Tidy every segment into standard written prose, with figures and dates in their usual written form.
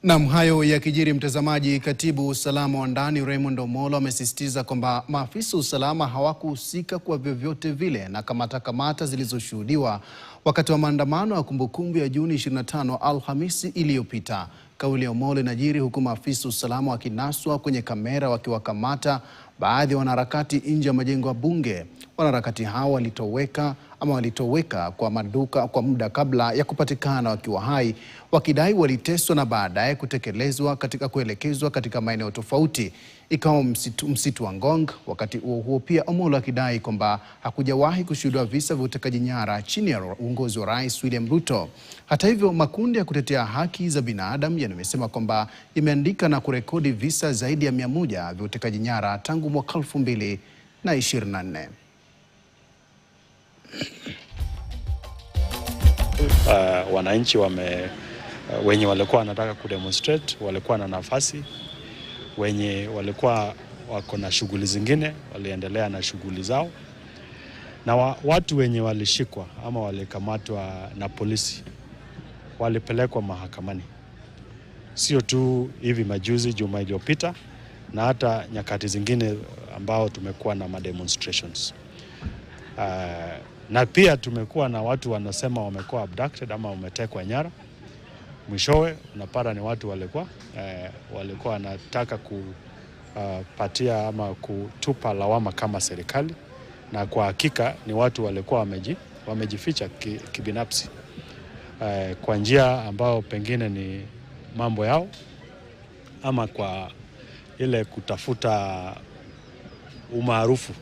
Naam, hayo yakijiri mtazamaji, katibu usalama wa ndani Raymond Omolo amesisitiza kwamba maafisa usalama hawakuhusika kwa vyovyote vile na kamata zilizoshuhudiwa wakati wa maandamano ya kumbukumbu ya Juni 25 Alhamisi iliyopita. Kauli ya Omolo inajiri huku maafisa usalama wakinaswa kwenye kamera wakiwakamata baadhi ya wanaharakati nje ya majengo ya bunge. Wanaharakati hao walitoweka kwa muda kabla ya kupatikana wakiwa hai, wakidai waliteswa na baadaye kuelekezwa katika maeneo tofauti ikawa msitu wa Ngong. Wakati huo pia Omolo akidai kwamba hakujawahi kushuhudiwa visa vya utekaji nyara chini ya uongozi wa Rais William Ruto. Hata hivyo, makundi ya kutetea haki za binadamu yamesema kwamba imeandika na kurekodi visa zaidi ya 100 vya utekaji nyara tangu mwaka 2024. Wananchi wenye walikuwa wanataka kudemonstrate walikuwa na nafasi, wenye walikuwa wako na shughuli zingine waliendelea na shughuli zao, na watu wenye walishikwa ama walikamatwa na polisi walipelekwa mahakamani, sio tu hivi majuzi juma iliyopita, na hata nyakati zingine ambao tumekuwa na demonstrations. Na pia tumekuwa na watu wanasema wamekuwa abducted ama wametekwa nyara. Mwishowe unapata ni watu walikuwa wanataka kupatia ama kutupa lawama kama serikali, na kwa hakika ni watu walikuwa wamejificha kibinafsi kwa njia ambao pengine ni mambo yao ama kwa ile kutafuta umaarufu.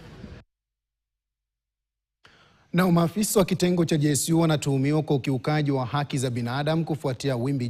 Na maafisa wa kitengo cha JSU wanatuhumiwa kwa ukiukaji wa haki za binadamu kufuatia wimbi